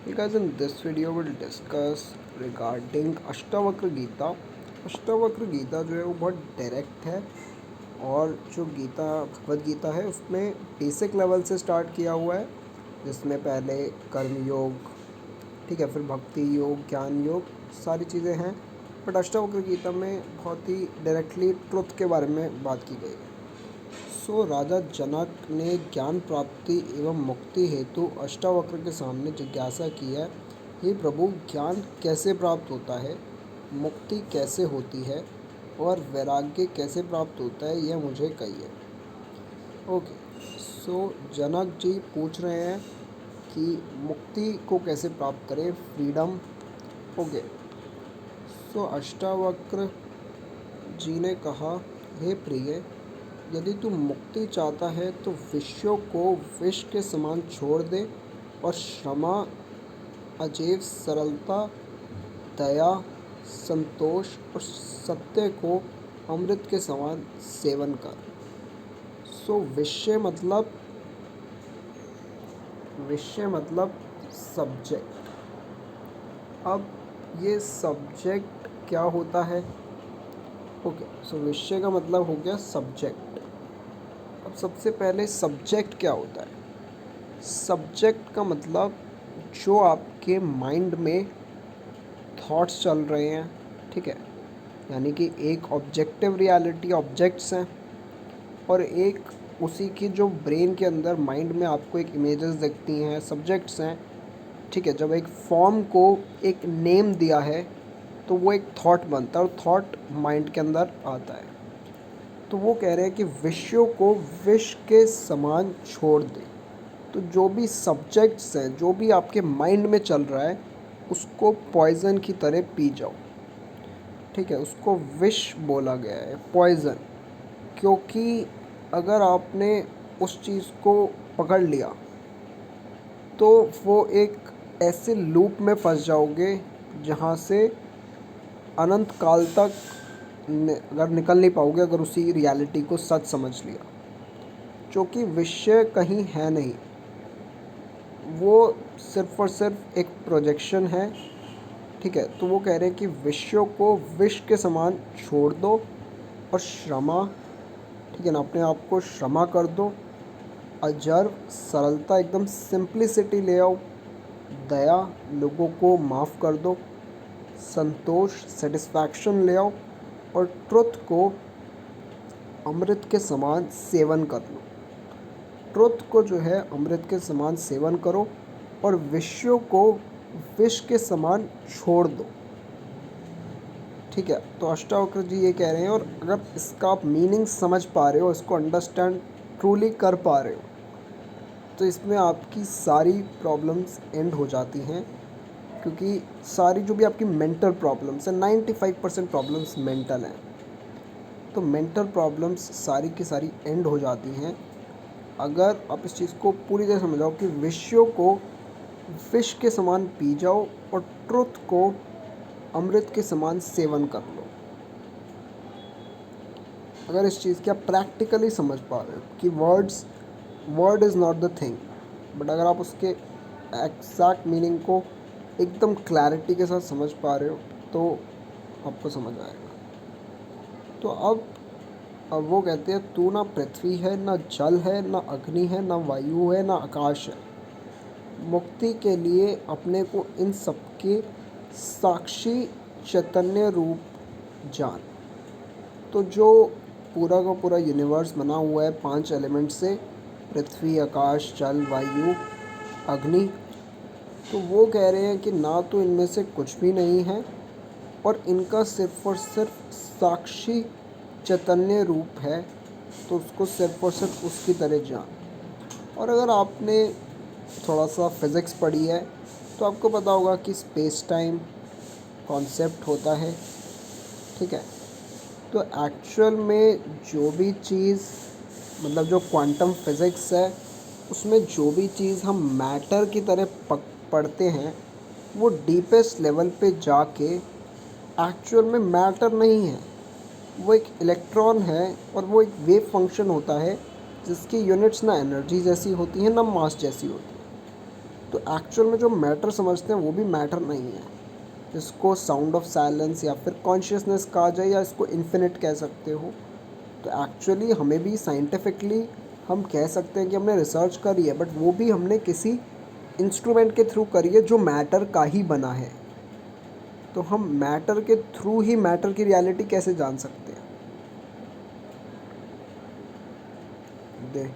Hey guys, in this video we'll discuss regarding Ashtavakra Gita. Ashtavakra Gita जो है वो बहुत डायरेक्ट है और जो गीता भगवद गीता है उसमें बेसिक लेवल से स्टार्ट किया हुआ है, जिसमें पहले कर्म योग, ठीक है, फिर भक्ति योग, ज्ञान योग, सारी चीज़ें हैं। बट अष्टावक्र गीता में बहुत ही डायरेक्टली ट्रुथ के बारे में बात की गई है। राजा जनक ने ज्ञान प्राप्ति एवं मुक्ति हेतु अष्टावक्र के सामने जिज्ञासा की है, हे प्रभु, ज्ञान कैसे प्राप्त होता है, मुक्ति कैसे होती है और वैराग्य कैसे प्राप्त होता है, यह मुझे कहिए। ओके, जनक जी पूछ रहे हैं कि मुक्ति को कैसे प्राप्त करें, फ्रीडम। ओके, अष्टावक्र जी ने कहा, हे प्रिय, यदि तू मुक्ति चाहता है तो विषयों को विष के समान छोड़ दे और क्षमा, अजेय सरलता, दया, संतोष और सत्य को अमृत के समान सेवन कर। विषय मतलब सब्जेक्ट। अब ये सब्जेक्ट क्या होता है? ओके, विषय का मतलब हो गया सब्जेक्ट। अब सबसे पहले सब्जेक्ट क्या होता है? सब्जेक्ट का मतलब जो आपके माइंड में थॉट्स चल रहे हैं, ठीक है, यानी कि एक ऑब्जेक्टिव रियलिटी ऑब्जेक्ट्स हैं और एक उसी की जो ब्रेन के अंदर माइंड में आपको एक इमेजेस दिखती हैं, सब्जेक्ट्स हैं, ठीक है। जब एक फॉर्म को एक नेम दिया है तो वो एक थॉट बनता है और थॉट माइंड के अंदर आता है। तो वो कह रहे हैं कि विषयों को विष के समान छोड़ दे। तो जो भी सब्जेक्ट्स हैं, जो भी आपके माइंड में चल रहा है, उसको पॉइज़न की तरह पी जाओ, ठीक है। उसको विष बोला गया है, पॉइज़न, क्योंकि अगर आपने उस चीज़ को पकड़ लिया तो वो एक ऐसे लूप में फंस जाओगे जहाँ से अनंत काल तक अगर निकल नहीं पाओगे, अगर उसी रियलिटी को सच समझ लिया। जो कि विषय कहीं है नहीं, वो सिर्फ़ और सिर्फ एक प्रोजेक्शन है, ठीक है। तो वो कह रहे हैं कि विषयों को विष के समान छोड़ दो और क्षमा, ठीक है ना, अपने आप को क्षमा कर दो। अजर, सरलता, एकदम सिंप्लिसिटी ले आओ। दया, लोगों को माफ़ कर दो। संतोष, सेटिस्फैक्शन ले आओ। और ट्रुथ को अमृत के समान सेवन कर लो। ट्रुथ को जो है अमृत के समान सेवन करो और विषयों को विष के समान छोड़ दो, ठीक है। तो अष्टावक्र जी ये कह रहे हैं, और अगर इसका आप मीनिंग समझ पा रहे हो, इसको अंडरस्टैंड ट्रूली कर पा रहे हो, तो इसमें आपकी सारी प्रॉब्लम्स एंड हो जाती हैं। क्योंकि सारी जो भी आपकी मेंटल प्रॉब्लम्स हैं, 95% प्रॉब्लम्स मेंटल हैं। तो मेंटल प्रॉब्लम्स सारी की सारी एंड हो जाती हैं अगर आप इस चीज़ को पूरी तरह समझ जाओ कि विषयों को विष के समान पी जाओ और ट्रुथ को अमृत के समान सेवन कर लो। अगर इस चीज़ की आप प्रैक्टिकली समझ पा रहे हो कि word is not the thing, but अगर आप उसके एग्जैक्ट मीनिंग को एकदम क्लैरिटी के साथ समझ पा रहे हो तो आपको समझ आएगा। तो अब वो कहते हैं, तू ना पृथ्वी है, ना जल है, ना अग्नि है, ना वायु है, ना आकाश है। मुक्ति के लिए अपने को इन सबके साक्षी चैतन्य रूप जान। तो जो पूरा का पूरा यूनिवर्स बना हुआ है 5 एलिमेंट से, पृथ्वी, आकाश, जल, वायु, अग्नि, तो वो कह रहे हैं कि ना तो इनमें से कुछ भी नहीं है और इनका सिर्फ और सिर्फ साक्षी चैतन्य रूप है। तो उसको सिर्फ और सिर्फ उसकी तरह जान। और अगर आपने थोड़ा सा फिज़िक्स पढ़ी है तो आपको पता होगा कि स्पेस टाइम कॉन्सेप्ट होता है, ठीक है। तो एक्चुअल में जो भी चीज़, मतलब जो क्वांटम फिज़िक्स है, उसमें जो भी चीज़ हम मैटर की तरह पढ़ते हैं, वो डीपेस्ट लेवल पे जाके एक्चुअल में मैटर नहीं है, वो एक इलेक्ट्रॉन है और वो एक वेव फंक्शन होता है जिसकी यूनिट्स ना एनर्जी जैसी होती हैं ना मास जैसी होती है। तो एक्चुअल में जो मैटर समझते हैं वो भी मैटर नहीं है, इसको साउंड ऑफ साइलेंस या फिर कॉन्शियसनेस कहा जाए या इसको इन्फिनिट कह सकते हो। तो एक्चुअली हमें भी साइंटिफिकली हम कह सकते हैं कि हमने रिसर्च करी है, बट वो भी हमने किसी इंस्ट्रूमेंट के थ्रू करी है जो मैटर का ही बना है। तो हम मैटर के थ्रू ही मैटर की रियलिटी कैसे जान सकते हैं? दे